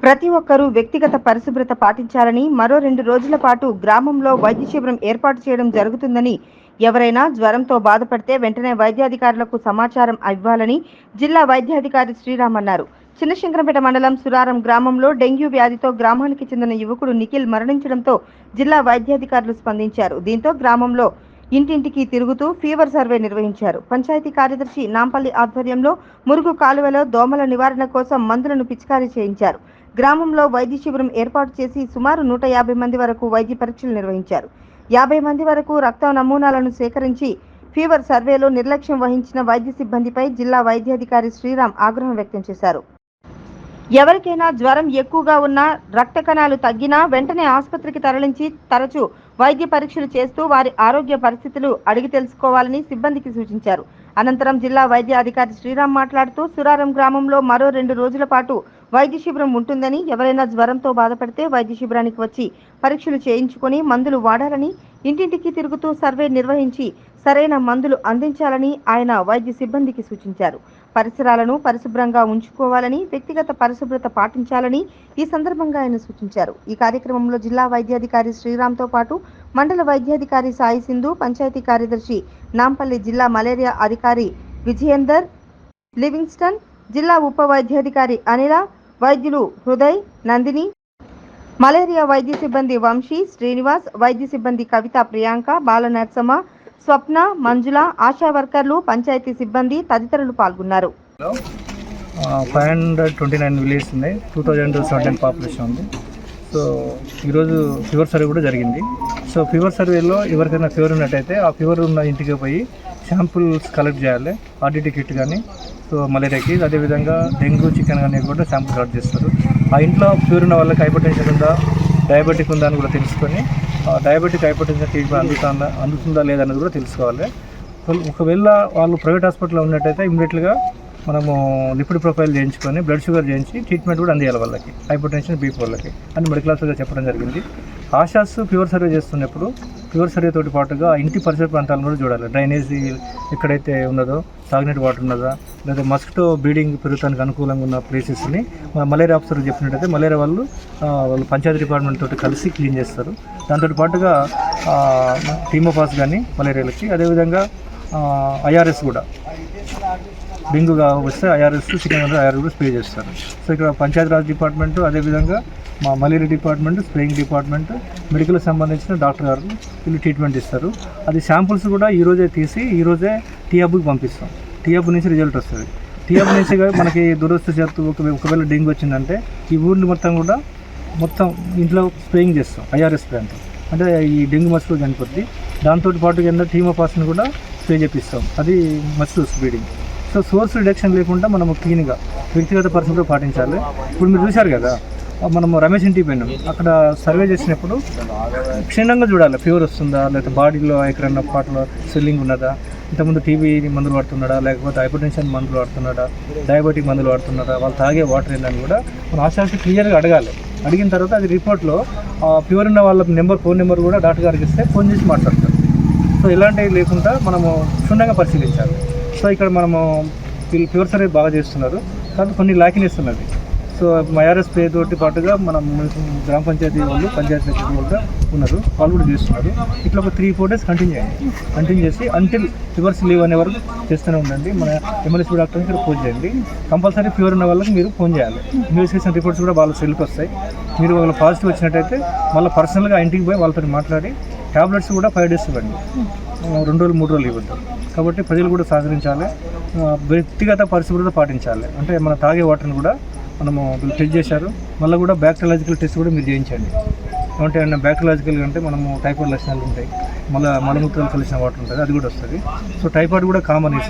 ప్రతి ఒక్కరూ వ్యక్తిగత పరిశుభ్రత పాటించాలని, మరో 2 రోజుల పాటు గ్రామంలో వైద్య శిబిరం ఏర్పాటు చేయడం జరుగుతుందని, ఎవరైనా జ్వరంతో బాధపడితే వెంటనే వైద్యాధికారులకు సమాచారం ఇవ్వాలని జిల్లా వైద్యాధికారి శ్రీరామ్ అన్నారు. చిన్నశంకరంపేట మండలం సురారం గ్రామంలో డెంగ్యూ వ్యాధితో గ్రామానికి చెందిన యువకుడు నిఖిల్ మరణించడంతో జిల్లా వైద్యాధికారులు స్పందించారు. దీంతో గ్రామంలో ఇంటింటికి తిరుగుతూ ఫీవర్ సర్వే నిర్వహించారు. పంచాయతీ కార్యదర్శి నాంపల్లి ఆధ్వర్యంలో మురుగు కాలువలో దోమల నివారణ కోసం మందులను పిచికారీ చేయించారు. గ్రామంలో వైద్య శిబిరం ఏర్పాటు చేసి సుమారు 150 మంది వరకు వైద్య పరీక్షలు నిర్వహించారు. 50 మంది వరకు రక్త నమూనాలను సేకరించి ఫీవర్ సర్వేలో నిర్లక్ష్యం వహించిన వైద్య సిబ్బందిపై జిల్లా వైద్యాధికారి శ్రీరామ్ ఆగ్రహం వ్యక్తం చేశారు. ఎవరికైనా జ్వరం ఎక్కువగా ఉన్నా, రక్త కణాలు తగ్గినా వెంటనే ఆసుపత్రికి తరలించి తరచూ వైద్య పరీక్షలు చేస్తూ వారి ఆరోగ్య పరిస్థితులు అడిగి తెలుసుకోవాలని సిబ్బందికి సూచించారు. అనంతరం జిల్లా వైద్య అధికారి శ్రీరామ్ మాట్లాడుతూ సురారం గ్రామంలో మరో 2 రోజుల పాటు వైద్య శిబిరం ఉంటుందని, ఎవరైనా జ్వరంతో బాధపడితే వైద్య శిబిరానికి వచ్చి పరీక్షలు చేయించుకొని మందులు వాడాలని, ఇంటింటికి తిరుగుతూ సర్వే నిర్వహించి సరైన మందులు అందించాలని ఆయన వైద్య సిబ్బందికి సూచించారు. పరిసరాలను పరిశుభ్రంగా ఉంచుకోవాలని, వ్యక్తిగత పరిశుభ్రత పాటించాలని ఈ సందర్భంగా ఆయన సూచించారు. ఈ కార్యక్రమంలో జిల్లా వైద్యాధికారి శ్రీరామ్తో పాటు మండల వైద్యాధికారి సాయి సింధు, పంచాయతీ కార్యదర్శి నాంపల్లి, జిల్లా మలేరియా అధికారి విజయేందర్, లివింగ్స్టన్, జిల్లా ఉప వైద్యాధికారి అనిల, వైద్యులు హృదయ్, నందిని, మలేరియా వైద్య సిబ్బంది వంశీ, శ్రీనివాస్, వైద్య సిబ్బంది కవిత, ప్రియాంక, బాల నర్సమ్మ, స్వప్న, మంజుల, ఆశా వర్కర్లు, పంచాయతీ సిబ్బంది తదితరులు పాల్గొన్నారు. 529 విలేజ్ ఉన్నాయి. 2017 పాపులేషన్ ఉంది. సో ఈరోజు ఫీవర్ సర్వే కూడా జరిగింది. సో ఫీవర్ సర్వేలో ఎవరికైనా ఫీవర్ ఉన్నట్టయితే ఆ ఫీవర్ ఉన్న ఇంటికి పోయి శాంపుల్స్ కలెక్ట్ చేయాలి. ఆర్డిటీ కిట్ కానీ, సో మలేరియాకి, అదేవిధంగా డెంగ్యూ, చికెన్ కానీ కూడా శాంపుల్ కలెక్ట్ చేస్తారు. ఆ ఇంట్లో ఫీవర్ ఉన్న వాళ్ళకి హైపర్ టెన్షన్ ఉందా, డయాబెటిక్ ఉందా అని కూడా తెలుసుకొని డయాబెటిక్, హైపర్ టెన్షన్ ట్రీట్మెంట్ అందుతుందా లేదా అనేది కూడా తెలుసుకోవాలి. ఒకవేళ వాళ్ళు ప్రైవేట్ హాస్పిటల్లో ఉన్నట్టయితే ఇమ్మీడియట్గా మనము లిపిడ్ ప్రొఫైల్ చేయించుకొని బ్లడ్ షుగర్ చేయించి ట్రీట్మెంట్ కూడా అందియాలి వాళ్ళకి, హైపర్ టెన్షన్, బీపీ వాళ్ళకి అని మెడికల్ ఆఫీసర్గా చెప్పడం జరిగింది. ఆశాస్ ఫీవర్ సర్వే చేస్తున్నప్పుడు ఫీవర్ సర్వే తోటి పాటుగా ఇంటి పరిసర ప్రాంతాలను కూడా చూడాలి. డ్రైనేజీ ఎక్కడైతే ఉన్నదో, తాగినట్టు వాటర్ ఉన్నదా, లేదా మస్కిటో బ్రీడింగ్ పెరుగుతానికి అనుకూలంగా ఉన్న ప్లేసెస్ని మలేరియా ఆఫీసర్ చెప్పినట్టయితే మలేరియా వాళ్ళు పంచాయతీ డిపార్ట్మెంట్ తోటి కలిసి క్లీన్ చేస్తారు. దాంతో పాటుగా టీమోపాస్ కానీ మలేరియాలకి, అదేవిధంగా ఐఆర్ఎస్ కూడా డెంగ్యూగా వస్తే ఐఆర్ఎస్, చికెన్ ఐఆర్ఎస్ కూడా స్ప్రే చేస్తారు. సో ఇక్కడ పంచాయతీరాజ్ డిపార్ట్మెంట్, అదేవిధంగా మా మలేరియా డిపార్ట్మెంట్, స్ప్రేయింగ్ డిపార్ట్మెంట్, మెడికల్కి సంబంధించిన డాక్టర్ గారు వీళ్ళు ట్రీట్మెంట్ ఇస్తారు. అది శాంపుల్స్ కూడా ఈరోజే తీసి ఈరోజే టీహబ్కి పంపిస్తాం. టీహబ్ నుంచి రిజల్ట్ వస్తుంది. టీహబ్ నుంచి మనకి దురదృష్టవశాత్తు ఒకవేళ డెంగ్యూ వచ్చిందంటే ఈ ఊరిని మొత్తం ఇంట్లో స్ప్రేయింగ్ చేస్తాం ఐఆర్ఎస్ స్ప్రే అంటే ఈ డెంగ్యూ మస్కిటో చనిపోద్ది. దాంతో పాటు కింద టీమోపాస్ని కూడా స్ప్రే చేపిస్తాం. అది mosquito breeding. So source reduction లేకుండా మనము క్లీన్గా వ్యక్తిగత పరిస్థితులు పాటించాలి. ఇప్పుడు మీరు చూశారు కదా, మనము రమేష్ ఇంటికి పోయినాం. అక్కడ సర్వే చేసినప్పుడు క్షుణ్ణంగా చూడాలి, ఫీవర్ వస్తుందా, లేకపోతే బాడీలో ఎక్కడన్నా పాటలో స్వెల్లింగ్ ఉన్నదా, ఇంతకుముందు టీబీ మందులు వాడుతున్నాడా, లేకపోతే హైపర్ టెన్షన్ మందులు వాడుతున్నాడా, డయాబెటిక్ మందులు వాడుతున్నాడా, వాళ్ళు తాగే వాటర్ ఏందని కూడా మనం ఆశాకి క్లియర్గా అడగాలి. అడిగిన తర్వాత అది రిపోర్ట్లో ఫీవర్ ఉన్న వాళ్ళ ఫోన్ నెంబర్ కూడా డాక్టర్ గారికి ఇస్తే ఫోన్ చేసి మాట్లాడతారు. సో ఇలాంటివి లేకుండా మనము క్షుణ్ణంగా పరిశీలించాలి. సో ఇక్కడ మనము వీళ్ళు ఫీవర్ సర్వే బాగా చేస్తున్నారు, కానీ కొన్ని ల్యాకింగ్ ఇస్తున్నది. సో ఐఆర్ఎస్ స్ప్రే తోటి పాటుగా మనం గ్రామ పంచాయతీ వాళ్ళు, పంచాయతీ సెక్రటరీ వాళ్ళు ఉన్నారు, వాళ్ళు కూడా చేస్తున్నారు. ఇట్లా ఒక 3-4 డేస్ కంటిన్యూ చేసి అంటిల్ ఫీవర్స్ లీవ్ అనే వరకు చేస్తూనే ఉండండి. మన ఎమ్మెల్యేసీ డాక్టర్కి ఇక్కడ ఫోన్ చేయండి. కంపల్సరీ ఫీవర్ ఉన్న వాళ్ళకి మీరు ఫోన్ చేయాలి. ఇన్వెస్టిగేషన్ రిపోర్ట్స్ కూడా వాళ్ళ సెల్కి వస్తాయి. మీరు వాళ్ళ పాజిటివ్ వచ్చినట్టయితే మళ్ళీ పర్సనల్గా ఇంటికి పోయి వాళ్ళతో మాట్లాడి ట్యాబ్లెట్స్ కూడా 5 డేస్ ఇవ్వండి, 2 రోజులు 3 రోజులు ఇవ్వద్దు. కాబట్టి ప్రజలు కూడా సహకరించాలి, వ్యక్తిగత పరిశుభ్రత పాటించాలి. అంటే మన తాగే వాటర్ని కూడా మనము టెస్ట్ చేశారు. మళ్ళీ కూడా బ్యాక్టీరియాలజికల్ టెస్ట్ కూడా మీరు చేయించండి. అంటే బ్యాక్టీరియాలజికల్ అంటే మనము టైఫాయిడ్ లక్షణాలు ఉంటాయి, మళ్ళీ మలమూత్రాలు కలిసిన వాటర్ ఉంటుంది, అది కూడా వస్తుంది. సో టైఫాయిడ్ కూడా కామన్ ఈ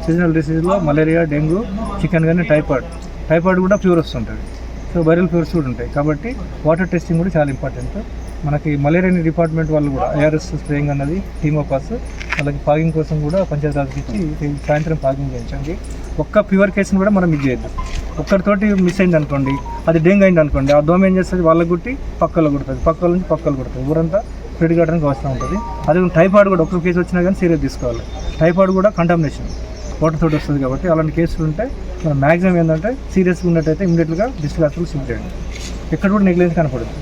సీజనల్ డిసీజ్లో మలేరియా, డెంగ్యూ, చికెన్ కానీ టైఫాయిడ్ కూడా ఫీవర్ వస్తుంటుంది. సో వైరల్ ఫీవర్స్ కూడా ఉంటాయి. కాబట్టి వాటర్ టెస్టింగ్ కూడా చాలా ఇంపార్టెంట్. మనకి మలేరియా డిపార్ట్మెంట్ వాళ్ళు కూడా ఐఆర్ఎస్ స్ప్రేయింగ్ అన్నది, టీమోపాస్, వాళ్ళకి ఫాగింగ్ కోసం కూడా పంచాయతీరాజ్కి ఇచ్చి సాయంత్రం ఫాగింగ్ చేయించండి. ఒక్క ఫీవర్ కేసును కూడా మనం మిస్ చేయొద్దు. ఒక్కరితోటి మిస్ అయింది అనుకోండి, అది డెంగ్యూ అయింది అనుకోండి, ఆ దోమ ఏం చేస్తుంది, వాళ్ళకి కుట్టి పక్కలో కొడుతుంది, పక్కల నుంచి పక్కలు కొడుతుంది, ఊరంతా స్ప్రెడ్ కావడానికి అవసరం ఉంటుంది. అదే టైఫాయిడ్ కూడా ఒక్క కేసు వచ్చినా కానీ సీరియస్ తీసుకోవాలి. టైఫాయిడ్ కూడా కంటామినేషన్, వాటర్ తోటి వస్తుంది కాబట్టి అలాంటి కేసులు ఉంటే మనం మ్యాక్సిమం ఏంటంటే సీరియస్గా ఉన్నట్టయితే ఇమీడియట్గా డిస్ట్రిక్ట్ హాస్పిటల్ షిఫ్ట్ చేయండి. ఎక్కడ కూడా నెగ్లెన్స్ కనపడదు.